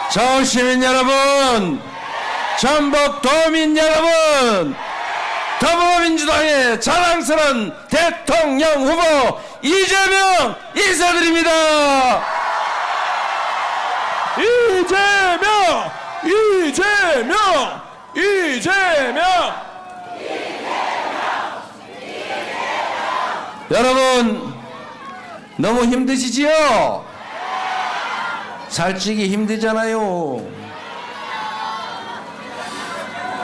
서울시민 여러분, 전북도민 여러분, 더불어민주당의 자랑스러운 대통령 후보 이재명 인사드립니다. 이재명! 이재명! 이재명! 여러분, 너무 힘드시지요? 살찌기 힘들잖아요.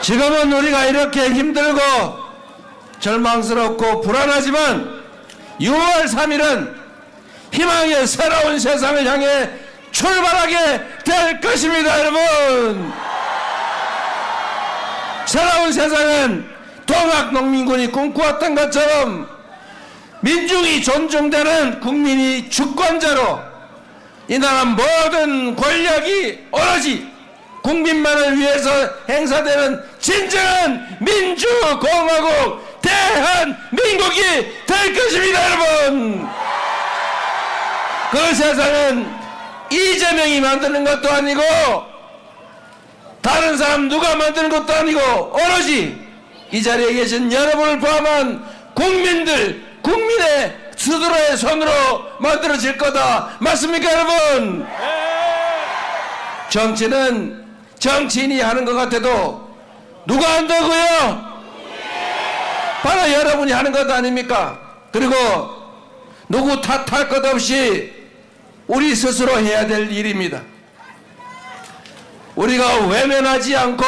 지금은 우리가 이렇게 힘들고 절망스럽고 불안하지만 6월 3일은 희망의 새로운 세상을 향해 출발하게 될 것입니다. 여러분, 새로운 세상은 동학농민군이 꿈꾸었던 것처럼 민중이 존중되는 국민이 주권자로 이 나라 모든 권력이 오로지 국민만을 위해서 행사되는 진정한 민주공화국 대한민국이 될 것입니다. 여러분, 그 세상은 이재명이 만드는 것도 아니고 다른 사람 누가 만드는 것도 아니고 오로지 이 자리에 계신 여러분을 포함한 국민의 스스로의 손으로 만들어질 거다. 맞습니까, 여러분? 정치는 정치인이 하는 것 같아도 누가 한다고요? 바로 여러분이 하는 것 아닙니까? 그리고 누구 탓할 것 없이 우리 스스로 해야 될 일입니다. 우리가 외면하지 않고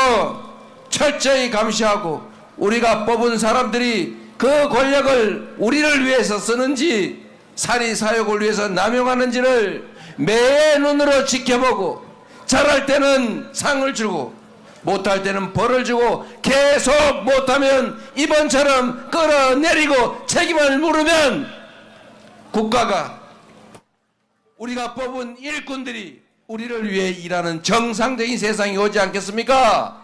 철저히 감시하고 우리가 뽑은 사람들이 그 권력을 우리를 위해서 쓰는지 사리사욕을 위해서 남용하는지를 매 눈으로 지켜보고 잘할 때는 상을 주고 못할 때는 벌을 주고 계속 못하면 이번처럼 끌어내리고 책임을 물으면 국가가 우리가 뽑은 일꾼들이 우리를 위해 일하는 정상적인 세상이 오지 않겠습니까?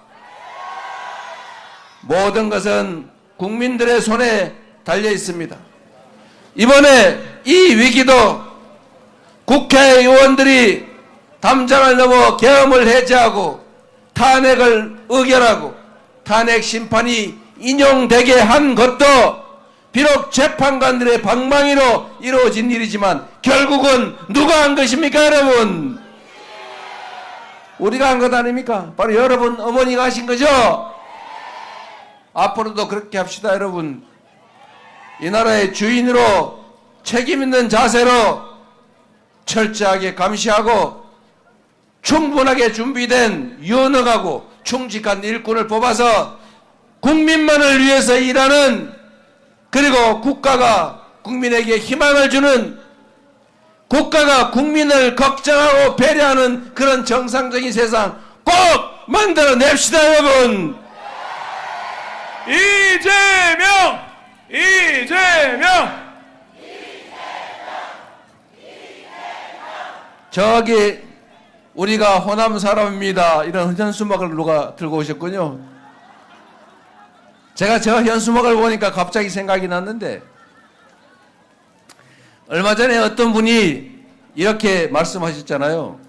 모든 것은 국민들의 손에 달려 있습니다. 이번에 이 위기도 국회의원들이 담장을 넘어 계엄을 해제하고 탄핵을 의결하고 탄핵 심판이 인용되게 한 것도 비록 재판관들의 방망이로 이루어진 일이지만 결국은 누가 한 것입니까, 여러분? 우리가 한 것 아닙니까? 바로 여러분 어머니가 하신 거죠? 앞으로도 그렇게 합시다. 여러분, 이 나라의 주인으로 책임 있는 자세로 철저하게 감시하고 충분하게 준비된 유능하고 충직한 일꾼을 뽑아서 국민만을 위해서 일하는, 그리고 국가가 국민에게 희망을 주는, 국가가 국민을 걱정하고 배려하는 그런 정상적인 세상 꼭 만들어냅시다. 여러분, 이재명! 이재명! 저기 우리가 호남 사람입니다, 이런 현수막을 누가 들고 오셨군요. 제가 저 현수막을 보니까 갑자기 생각이 났는데, 얼마 전에 어떤 분이 이렇게 말씀하셨잖아요.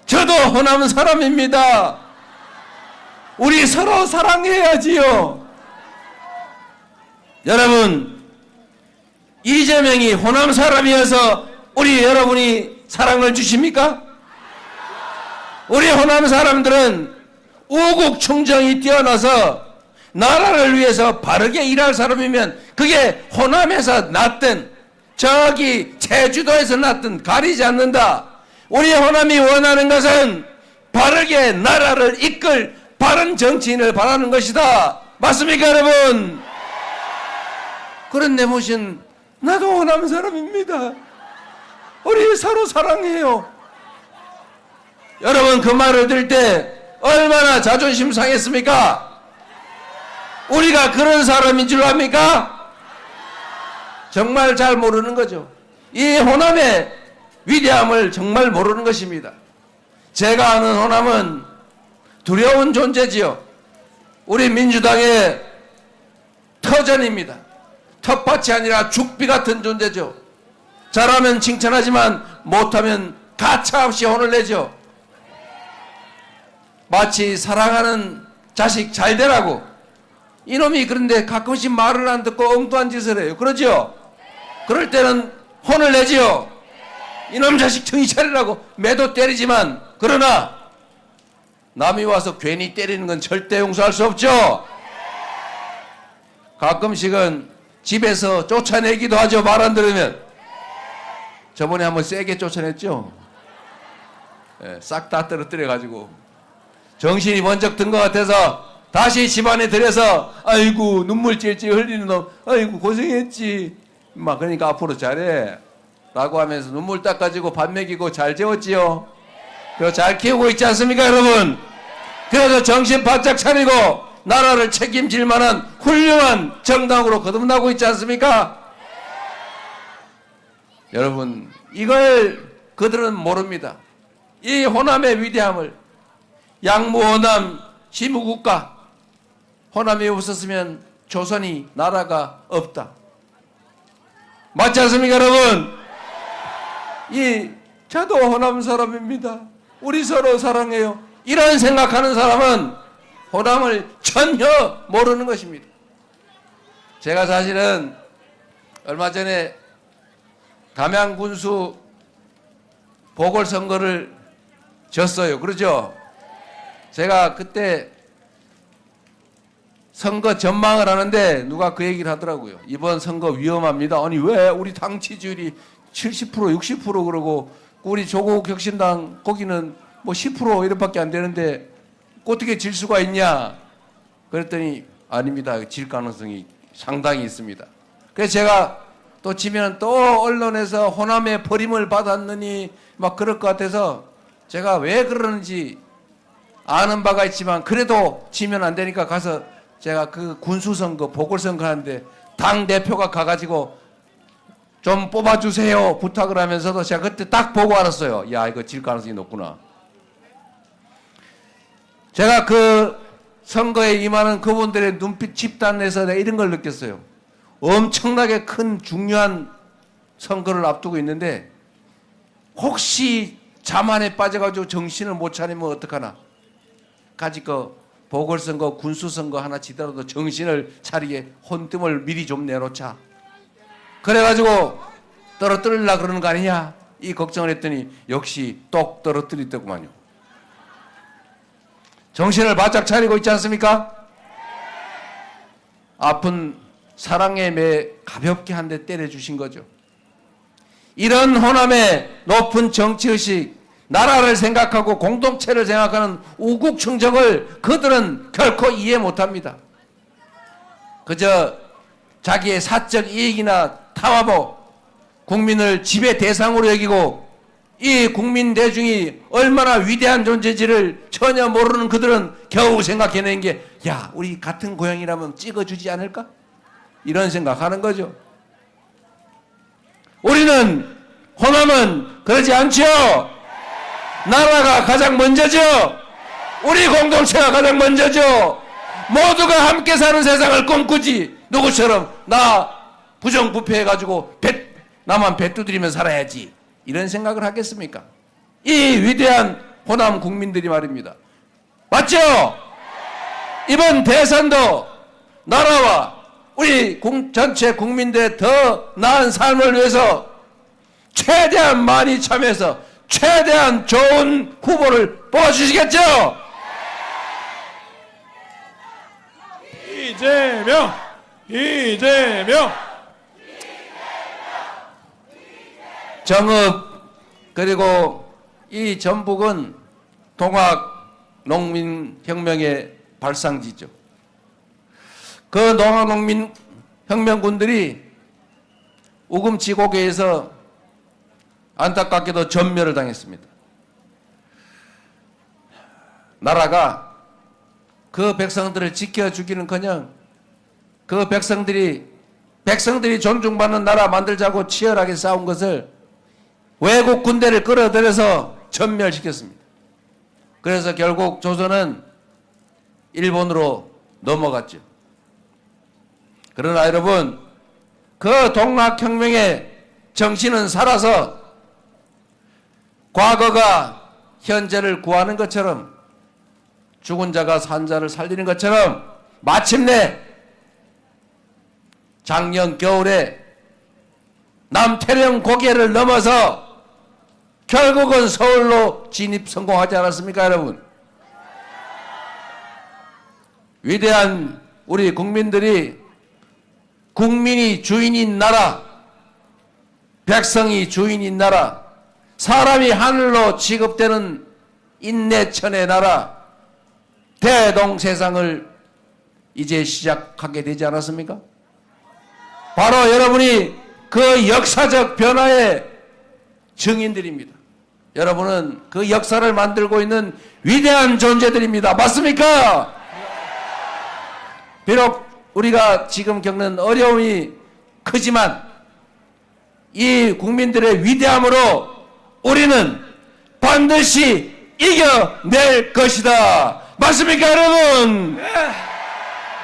저도 호남 사람입니다. 우리 서로 사랑해야지요. 여러분, 이재명이 호남 사람이어서 우리 여러분이 사랑을 주십니까? 우리 호남 사람들은 우국 충정이 뛰어나서 나라를 위해서 바르게 일할 사람이면 그게 호남에서 났든 저기 제주도에서 났든 가리지 않는다. 우리 호남이 원하는 것은 바르게 나라를 이끌 바른 정치인을 바라는 것이다. 맞습니까, 여러분? 그런 내 모신 나도 호남 사람입니다. 우리 서로 사랑해요. 여러분, 그 말을 들을 때 얼마나 자존심 상했습니까? 우리가 그런 사람인 줄 압니까? 정말 잘 모르는 거죠. 이 호남의 위대함을 정말 모르는 것입니다. 제가 아는 호남은 두려운 존재지요. 우리 민주당의 터전입니다. 텃밭이 아니라 죽비 같은 존재죠. 잘하면 칭찬하지만 못하면 가차없이 혼을 내죠. 마치 사랑하는 자식 잘 되라고. 이놈이 그런데 가끔씩 말을 안 듣고 엉뚱한 짓을 해요. 그러죠? 그럴 때는 혼을 내지요. 이놈 자식 정신 차리라고 매도 때리지만, 그러나 남이 와서 괜히 때리는 건 절대 용서할 수 없죠. 가끔씩은 집에서 쫓아내기도 하죠. 말 안 들으면. 저번에 한번 세게 쫓아냈죠. 싹 다 떨어뜨려가지고 정신이 번쩍 든 것 같아서 다시 집안에 들여서 아이고 눈물 찔찔 흘리는 놈, 아이고 고생했지 막, 그러니까 앞으로 잘해 라고 하면서 눈물 닦아주고 밥 먹이고 잘 재웠지요. 그리고 잘 키우고 있지 않습니까 여러분? 그래서 정신 바짝 차리고 나라를 책임질 만한 훌륭한 정당으로 거듭나고 있지 않습니까? 여러분, 이걸 그들은 모릅니다. 이 호남의 위대함을. 양무호남 시무국가, 호남이 없었으면 조선이 나라가 없다. 맞지 않습니까 여러분? 저도 호남 사람입니다. 우리 서로 사랑해요. 이런 생각하는 사람은 호남을 전혀 모르는 것입니다. 제가 사실은 얼마 전에 담양 군수 보궐선거를 졌어요. 그렇죠? 제가 그때 선거 전망을 하는데 누가 그 얘기를 하더라고요. 이번 선거 위험합니다. 아니 왜 우리 당 지지율이 70% 60% 그러고 우리 조국 혁신당 거기는 뭐 10% 이렇게밖에 안 되는데 어떻게 질 수가 있냐? 그랬더니 아닙니다. 질 가능성이 상당히 있습니다. 그래서 제가 또 지면 또 언론에서 호남의 버림을 받았느니 막 그럴 것 같아서 제가 왜 그러는지 아는 바가 있지만 그래도 지면 안 되니까 가서 제가 그 군수선거 보궐선거 하는데 당 대표가 가가지고 좀 뽑아주세요 부탁을 하면서도 제가 그때 딱 보고 알았어요. 야, 이거 질 가능성이 높구나. 제가 그 선거에 임하는 그분들의 눈빛 집단에서 내가 이런 걸 느꼈어요. 엄청나게 큰 중요한 선거를 앞두고 있는데 혹시 자만에 빠져가지고 정신을 못 차리면 어떡하나. 가지고 보궐선거 군수선거 하나 지더라도 정신을 차리게 혼뜸을 미리 좀 내놓자. 그래가지고 떨어뜨리려고 그러는 거 아니냐 이 걱정을 했더니 역시 똑 떨어뜨리더구만요. 정신을 바짝 차리고 있지 않습니까? 아픈 사랑의 매 가볍게 한 대 때려주신 거죠. 이런 호남의 높은 정치의식, 나라를 생각하고 공동체를 생각하는 우국충정을 그들은 결코 이해 못합니다. 그저 자기의 사적 이익이나 탐하고 국민을 지배 대상으로 여기고 이 국민 대중이 얼마나 위대한 존재인지를 전혀 모르는 그들은 겨우 생각해낸 게 야, 우리 같은 고향이라면 찍어주지 않을까? 이런 생각하는 거죠. 우리는 호남은 그러지 않죠. 나라가 가장 먼저죠. 우리 공동체가 가장 먼저죠. 모두가 함께 사는 세상을 꿈꾸지. 누구처럼 나 부정부패해가지고 나만 배 두드리며 살아야지. 이런 생각을 하겠습니까? 이 위대한 호남 국민들이 말입니다. 맞죠? 이번 대선도 나라와 우리 전체 국민들의 더 나은 삶을 위해서 최대한 많이 참여해서 최대한 좋은 후보를 뽑아주시겠죠? 이재명! 이재명! 정읍 그리고 이 전북은 동학농민혁명의 발상지죠. 그 농학농민혁명군들이 우금치고개에서 안타깝게도 전멸을 당했습니다. 나라가 그 백성들을 지켜주기는커녕 그 백성들이 존중받는 나라 만들자고 치열하게 싸운 것을 외국 군대를 끌어들여서 전멸시켰습니다. 그래서 결국 조선은 일본으로 넘어갔죠. 그러나 여러분, 그 동학혁명의 정신은 살아서 과거가 현재를 구하는 것처럼 죽은 자가 산 자를 살리는 것처럼 마침내 작년 겨울에 남태령 고개를 넘어서 결국은 서울로 진입 성공하지 않았습니까, 여러분? 위대한 우리 국민들이 국민이 주인인 나라, 백성이 주인인 나라, 사람이 하늘로 취급되는 인내천의 나라, 대동세상을 이제 시작하게 되지 않았습니까? 바로 여러분이 그 역사적 변화의 증인들입니다. 여러분은 그 역사를 만들고 있는 위대한 존재들입니다. 맞습니까? 비록 우리가 지금 겪는 어려움이 크지만 이 국민들의 위대함으로 우리는 반드시 이겨낼 것이다. 맞습니까, 여러분?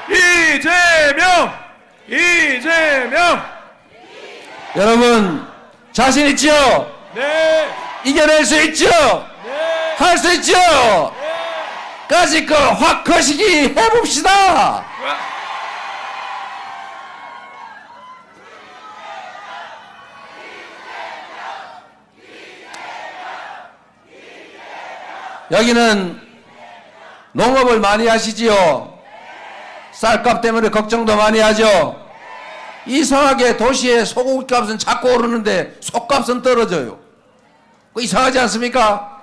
이재명! 이재명! 여러분 자신 있죠? 네! 이겨낼 수 있죠? 네! 할 수 있죠? 까짓 거확 거시기 해봅시다. 여기는 농업을 많이 하시지요? 쌀값 때문에 걱정도 많이 하죠? 이상하게 도시의 소고기 값은 자꾸 오르는데 속값은 떨어져요. 그 이상하지 않습니까?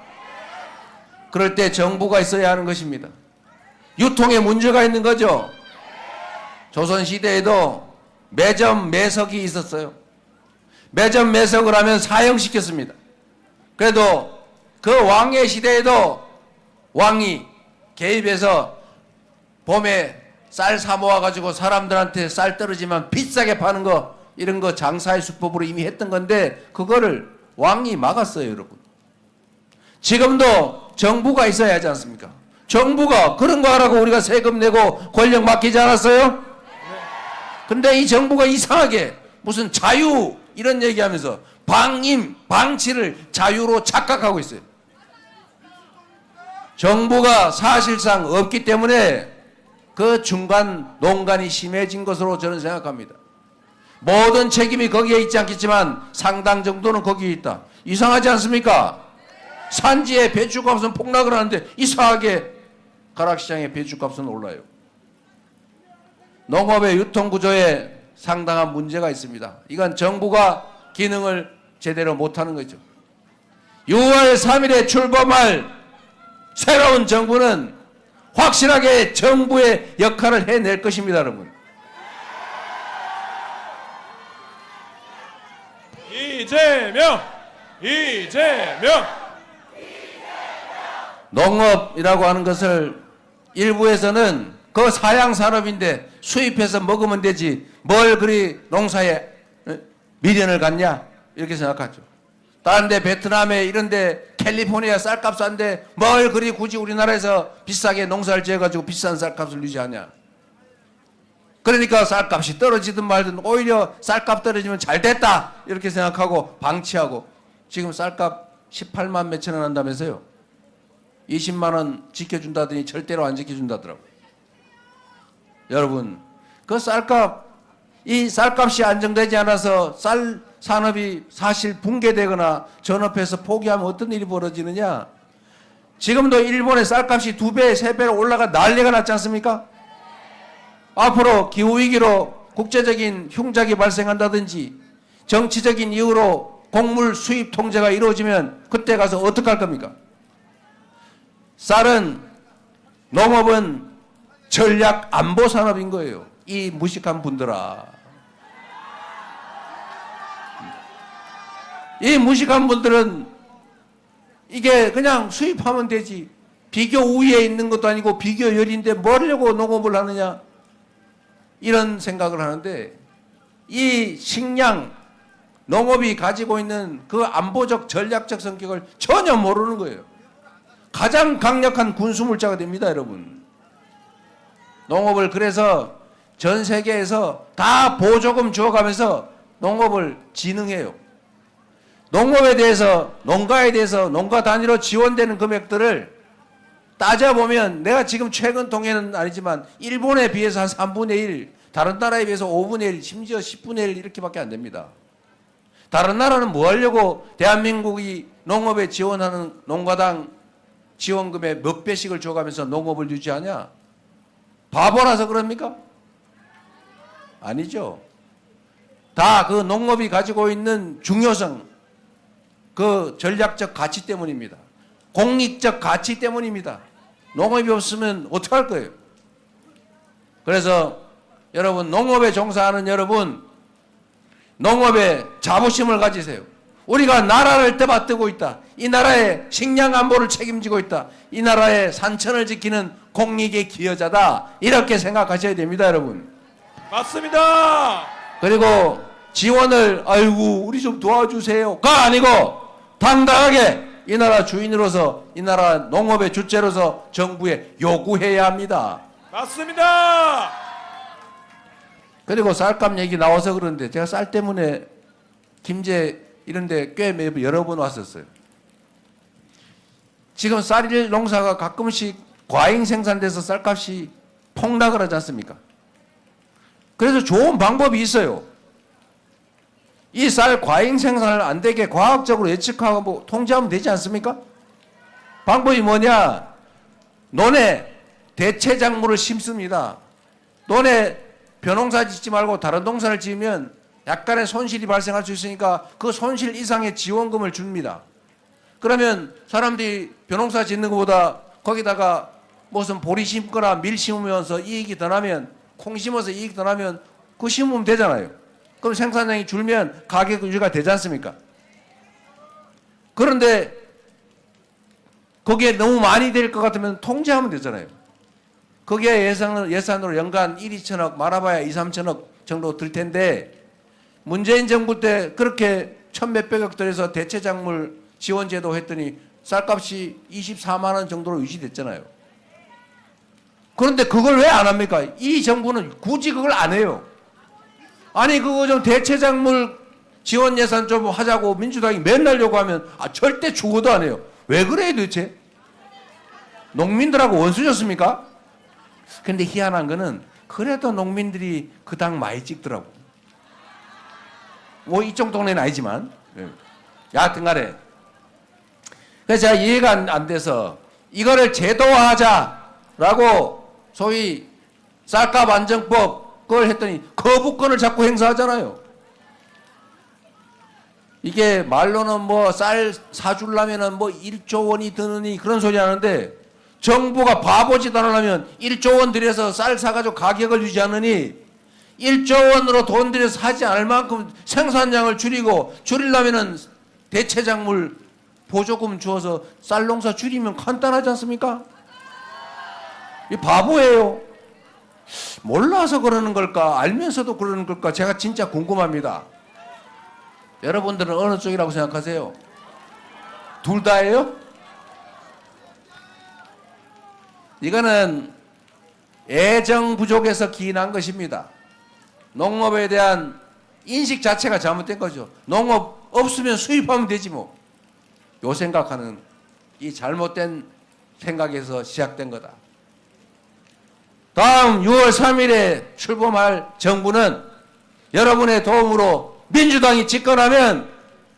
그럴 때 정부가 있어야 하는 것입니다. 유통에 문제가 있는 거죠. 조선시대에도 매점 매석이 있었어요. 매점 매석을 하면 사형시켰습니다. 그래도 그 왕의 시대에도 왕이 개입해서 봄에 쌀 사 모아가지고 사람들한테 쌀 떨어지면 비싸게 파는 거, 이런 거 장사의 수법으로 이미 했던 건데 그거를 왕이 막았어요, 여러분. 지금도 정부가 있어야 하지 않습니까? 정부가 그런 거 하라고 우리가 세금 내고 권력 맡기지 않았어요? 근데 이 정부가 이상하게 무슨 자유 이런 얘기하면서 방임, 방치를 자유로 착각하고 있어요. 정부가 사실상 없기 때문에 그 중간 농간이 심해진 것으로 저는 생각합니다. 모든 책임이 거기에 있지 않겠지만 상당 정도는 거기에 있다. 이상하지 않습니까? 산지의 배추값은 폭락을 하는데 이상하게 가락시장의 배추값은 올라요. 농업의 유통구조에 상당한 문제가 있습니다. 이건 정부가 기능을 제대로 못하는 거죠. 6월 3일에 출범할 새로운 정부는 확실하게 정부의 역할을 해낼 것입니다, 여러분. 이재명! 이재명! 농업이라고 하는 것을 일부에서는 그 사양산업인데 수입해서 먹으면 되지 뭘 그리 농사에 미련을 갖냐 이렇게 생각하죠. 다른 데 베트남에 이런 데 캘리포니아 쌀값 싼데 뭘 그리 굳이 우리나라에서 비싸게 농사를 지어가지고 비싼 쌀값을 유지하냐. 그러니까 쌀값이 떨어지든 말든 오히려 쌀값 떨어지면 잘 됐다 이렇게 생각하고 방치하고 지금 쌀값 18만 몇천 원 한다면서요. 20만 원 지켜준다더니 절대로 안 지켜준다더라고요. 여러분 그 쌀값, 이 쌀값이 안정되지 않아서 쌀 산업이 사실 붕괴되거나 전업해서 포기하면 어떤 일이 벌어지느냐. 지금도 일본의 쌀값이 2배, 3배로 올라가 난리가 났지 않습니까? 앞으로 기후위기로 국제적인 흉작이 발생한다든지 정치적인 이유로 곡물 수입 통제가 이루어지면 그때 가서 어떡할 겁니까? 쌀은, 농업은 전략 안보 산업인 거예요. 이 무식한 분들아. 이 무식한 분들은 이게 그냥 수입하면 되지 비교 우위에 있는 것도 아니고 비교 열인데 뭐려고 농업을 하느냐 이런 생각을 하는데 이 식량 농업이 가지고 있는 그 안보적 전략적 성격을 전혀 모르는 거예요. 가장 강력한 군수물자가 됩니다, 여러분. 농업을 그래서 전 세계에서 다 보조금 주어가면서 농업을 진흥해요. 농업에 대해서, 농가에 대해서 농가 단위로 지원되는 금액들을 따져보면 내가 지금 최근 통계는 아니지만 일본에 비해서 한 3분의 1, 다른 나라에 비해서 5분의 1, 심지어 10분의 1 이렇게밖에 안 됩니다. 다른 나라는 뭐 하려고 대한민국이 농업에 지원하는 농가당 지원금의 몇 배씩을 줘가면서 농업을 유지하냐? 바보라서 그럽니까? 아니죠. 다 그 농업이 가지고 있는 중요성, 그 전략적 가치 때문입니다. 공익적 가치 때문입니다. 농업이 없으면 어떡할 거예요? 그래서 여러분, 농업에 종사하는 여러분, 농업에 자부심을 가지세요. 우리가 나라를 떠받들고 있다. 이 나라의 식량 안보를 책임지고 있다. 이 나라의 산천을 지키는 공익의 기여자다. 이렇게 생각하셔야 됩니다, 여러분. 맞습니다. 그리고 지원을 아이고 우리 좀 도와주세요가 아니고 당당하게 이 나라 주인으로서 이 나라 농업의 주체로서 정부에 요구해야 합니다. 맞습니다. 그리고 쌀값 얘기 나와서 그러는데 제가 쌀 때문에 김제 이런데 꽤 여러 번 왔었어요. 지금 쌀 농사가 가끔씩 과잉 생산돼서 쌀값이 폭락을 하지 않습니까? 그래서 좋은 방법이 있어요. 이 쌀 과잉 생산을 안 되게 과학적으로 예측하고 뭐 통제하면 되지 않습니까? 방법이 뭐냐? 논에 대체 작물을 심습니다. 논에 벼농사 짓지 말고 다른 농사를 지으면 약간의 손실이 발생할 수 있으니까 그 손실 이상의 지원금을 줍니다. 그러면 사람들이 벼농사 짓는 것보다 거기다가 무슨 보리 심거나 밀 심으면서 이익이 더 나면, 콩 심어서 이익이 더 나면 그거 심으면 되잖아요. 그럼 생산량이 줄면 가격 유지가 되지 않습니까? 그런데 거기에 너무 많이 될 것 같으면 통제하면 되잖아요. 거기에 예산으로 연간 1, 2천억, 말아봐야 2, 3천억 정도 들 텐데 문재인 정부 때 그렇게 천 몇백억 들여서 대체작물 지원제도 했더니 쌀값이 24만 원 정도로 유지됐잖아요. 그런데 그걸 왜 안 합니까? 이 정부는 굳이 그걸 안 해요. 아니 그거 좀 대체작물 지원 예산 좀 하자고 민주당이 맨날 요구하면 절대 죽어도 안 해요. 왜 그래요 도대체? 농민들하고 원수셨습니까? 근데 희한한 거는 그래도 농민들이 그 당 많이 찍더라고. 뭐 이쪽 동네는 아니지만 여하튼 간에 그래서 제가 이해가 안 돼서 이거를 제도화하자라고 소위 쌀값 안정법 그걸 했더니 거부권을 자꾸 행사하잖아요. 이게 말로는 뭐 쌀 사주려면은 뭐 1조 원이 드느니 그런 소리 하는데 정부가 바보짓 않으려면 1조 원 들여서 쌀 사가지고 가격을 유지하느니 1조 원으로 돈 들여서 하지 않을 만큼 생산량을 줄이려면은 대체작물 보조금 주어서 쌀 농사 줄이면 간단하지 않습니까? 이 바보예요. 몰라서 그러는 걸까? 알면서도 그러는 걸까? 제가 진짜 궁금합니다. 여러분들은 어느 쪽이라고 생각하세요? 둘 다예요? 이거는 애정 부족에서 기인한 것입니다. 농업에 대한 인식 자체가 잘못된 거죠. 농업 없으면 수입하면 되지 뭐. 요 생각하는 이 잘못된 생각에서 시작된 거다. 다음 6월 3일에 출범할 정부는 여러분의 도움으로 민주당이 집권하면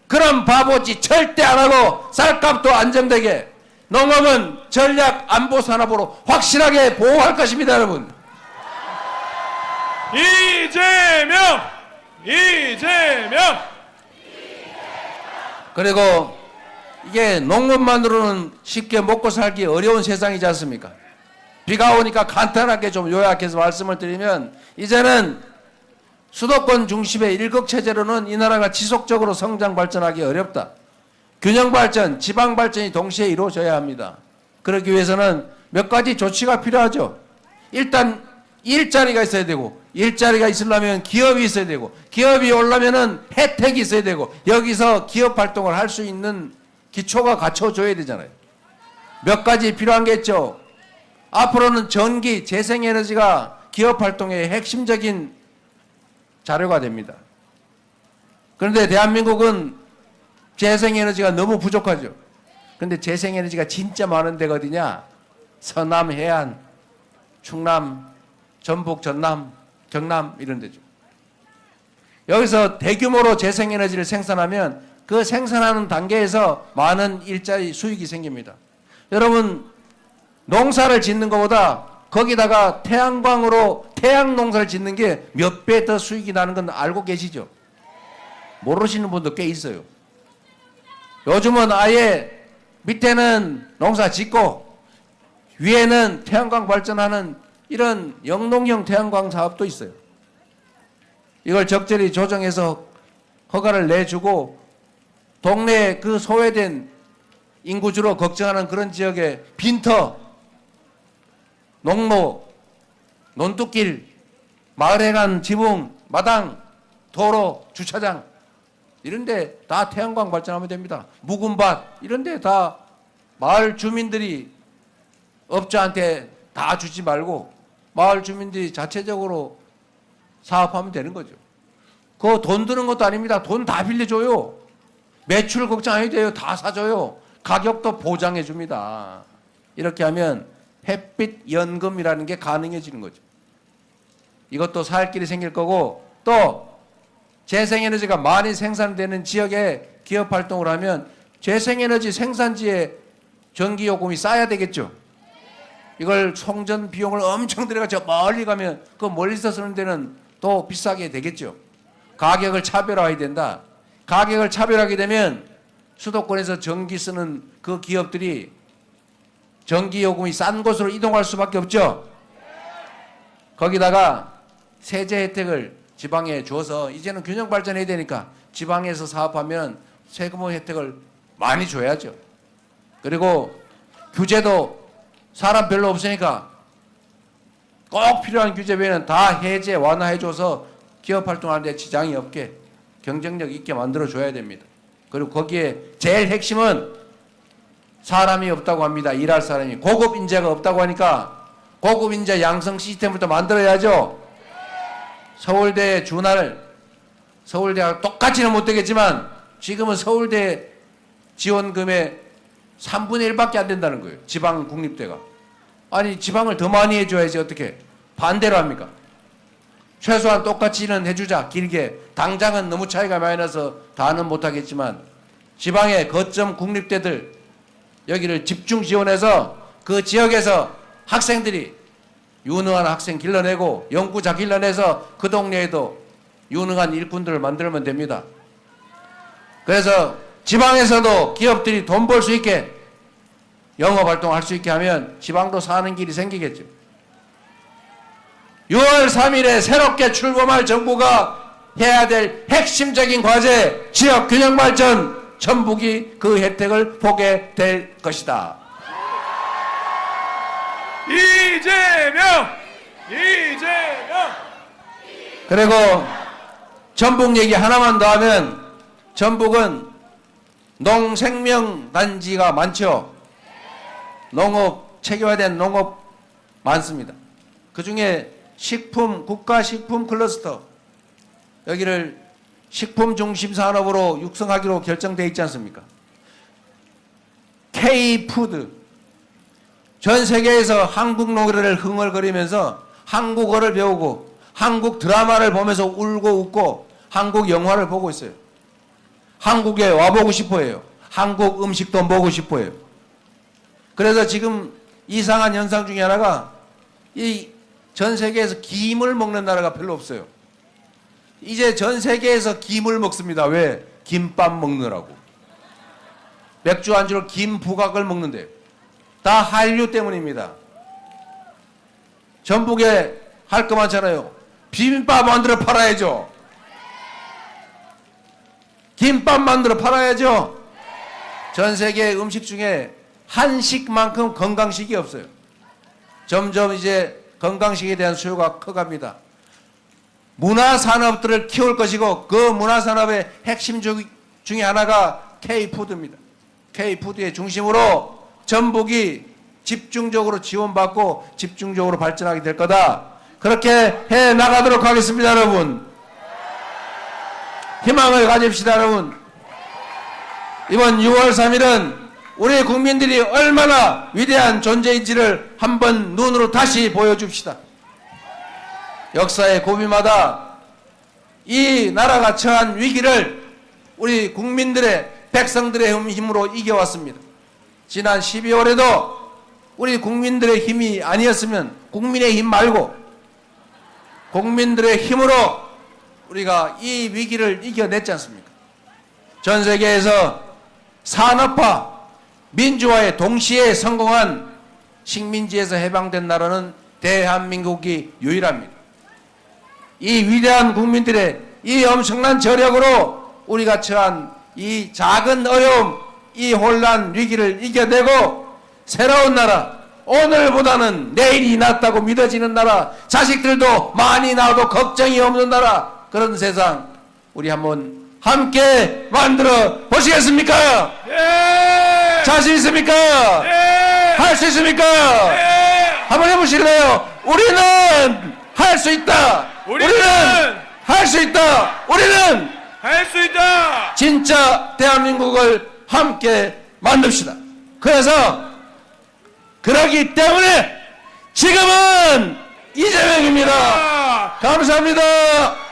그런 바보짓 절대 안 하고 쌀값도 안정되게 농업은 전략 안보 산업으로 확실하게 보호할 것입니다, 여러분. 이재명! 그리고 이게 농업만으로는 쉽게 먹고 살기 어려운 세상이지 않습니까? 비가 오니까 간단하게 좀 요약해서 말씀을 드리면 이제는 수도권 중심의 일극체제로는 이 나라가 지속적으로 성장 발전하기 어렵다. 균형 발전, 지방 발전이 동시에 이루어져야 합니다. 그러기 위해서는 몇 가지 조치가 필요하죠. 일단 일자리가 있어야 되고, 일자리가 있으려면 기업이 있어야 되고, 기업이 오려면은 혜택이 있어야 되고, 여기서 기업 활동을 할 수 있는 기초가 갖춰줘야 되잖아요. 몇 가지 필요한 게 있죠. 앞으로는 전기, 재생에너지가 기업 활동의 핵심적인 자료가 됩니다. 그런데 대한민국은 재생에너지가 너무 부족하죠. 그런데 재생에너지가 진짜 많은 데가 어디냐? 서남 해안, 충남, 전북, 전남, 경남 이런 데죠. 여기서 대규모로 재생에너지를 생산하면 그 생산하는 단계에서 많은 일자리 수익이 생깁니다. 여러분 농사를 짓는 것보다 거기다가 태양광으로 태양 농사를 짓는 게 몇 배 더 수익이 나는 건 알고 계시죠? 모르시는 분도 꽤 있어요. 요즘은 아예 밑에는 농사 짓고 위에는 태양광 발전하는 이런 영농형 태양광 사업도 있어요. 이걸 적절히 조정해서 허가를 내주고 동네에 그 소외된 인구주로 걱정하는 그런 지역에 빈터, 농로, 논뚝길, 마을에 간 지붕, 마당, 도로, 주차장 이런 데 다 태양광 발전하면 됩니다. 묵은 밭 이런 데 다 마을 주민들이 업자한테 다 주지 말고 마을 주민들이 자체적으로 사업하면 되는 거죠. 그거 돈 드는 것도 아닙니다. 돈 다 빌려줘요. 매출 걱정 안 해도 돼요. 다 사줘요. 가격도 보장해 줍니다. 이렇게 하면 햇빛 연금이라는 게 가능해지는 거죠. 이것도 살 길이 생길 거고 또 재생에너지가 많이 생산되는 지역에 기업 활동을 하면 재생에너지 생산지에 전기요금이 싸야 되겠죠. 이걸 송전 비용을 엄청 들여가 저 멀리 가면 그 멀리서 쓰는 데는 또 비싸게 되겠죠. 가격을 차별화해야 된다. 가격을 차별하게 되면 수도권에서 전기 쓰는 그 기업들이 전기요금이 싼 곳으로 이동할 수밖에 없죠. 거기다가 세제 혜택을 지방에 줘서 이제는 균형 발전해야 되니까 지방에서 사업하면 세금 혜택을 많이 줘야죠. 그리고 규제도 사람 별로 없으니까 꼭 필요한 규제 외에는 다 해제 완화해줘서 기업 활동하는 데 지장이 없게 경쟁력 있게 만들어줘야 됩니다. 그리고 거기에 제일 핵심은 사람이 없다고 합니다. 일할 사람이. 고급 인재가 없다고 하니까 고급 인재 양성 시스템부터 만들어야죠. 서울대에 준할 서울대하고 똑같이는 못 되겠지만 지금은 서울대 지원금의 3분의 1밖에 안 된다는 거예요. 지방 국립대가. 아니 지방을 더 많이 해줘야지 어떻게 반대로 합니까? 최소한 똑같이는 해주자. 길게. 당장은 너무 차이가 많이 나서 다는 못하겠지만 지방의 거점 국립대들 여기를 집중 지원해서 그 지역에서 학생들이 유능한 학생 길러내고 연구자 길러내서 그 동네에도 유능한 일꾼들을 만들면 됩니다. 그래서 지방에서도 기업들이 돈 벌 수 있게 영업활동할 수 있게 하면 지방도 사는 길이 생기겠죠. 6월 3일에 새롭게 출범할 정부가 해야 될 핵심적인 과제 지역균형발전 전북이 그 혜택을 보게 될 것이다. 이재명! 이재명! 그리고 전북 얘기 하나만 더 하면 전북은 농생명단지가 많죠. 농업, 체계화된 농업 많습니다. 그 중에 식품, 국가식품 클러스터 여기를 식품 중심 산업으로 육성하기로 결정되어 있지 않습니까? K푸드 전 세계에서 한국 노래를 흥얼거리면서 한국어를 배우고 한국 드라마를 보면서 울고 웃고 한국 영화를 보고 있어요. 한국에 와보고 싶어해요. 한국 음식도 먹고 싶어해요. 그래서 지금 이상한 현상 중에 하나가 이 전 세계에서 김을 먹는 나라가 별로 없어요. 이제 전 세계에서 김을 먹습니다. 왜? 김밥 먹느라고. 맥주 안주로 김 부각을 먹는데요. 다 한류 때문입니다. 전북에 할 거 많잖아요. 비빔밥 만들어 팔아야죠. 김밥 만들어 팔아야죠. 전 세계 음식 중에 한식만큼 건강식이 없어요. 점점 이제 건강식에 대한 수요가 커갑니다. 문화산업들을 키울 것이고 그 문화산업의 핵심 중에 하나가 K푸드입니다. K푸드의 중심으로 전북이 집중적으로 지원받고 집중적으로 발전하게 될 거다. 그렇게 해 나가도록 하겠습니다. 여러분. 희망을 가집시다. 여러분. 이번 6월 3일은 우리 국민들이 얼마나 위대한 존재인지를 한번 눈으로 다시 보여줍시다. 역사의 고비마다 이 나라가 처한 위기를 우리 국민들의 백성들의 힘으로 이겨왔습니다. 지난 12월에도 우리 국민들의 힘이 아니었으면 국민의 힘 말고 국민들의 힘으로 우리가 이 위기를 이겨냈지 않습니까? 전 세계에서 산업화, 민주화에 동시에 성공한 식민지에서 해방된 나라는 대한민국이 유일합니다. 이 위대한 국민들의 이 엄청난 저력으로 우리가 처한 이 작은 어려움, 이 혼란 위기를 이겨내고 새로운 나라, 오늘보다는 내일이 낫다고 믿어지는 나라, 자식들도 많이 나와도 걱정이 없는 나라, 그런 세상 우리 한번 함께 만들어 보시겠습니까? 네! 자신 있습니까? 네! 할 수 있습니까? 네! 한번 해보실래요? 우리는 할 수 있다. 우리는 할 수 있다. 우리는 할 수 있다. 진짜 대한민국을 함께 만듭시다. 그래서 그러기 때문에 지금은 이재명입니다. 감사합니다.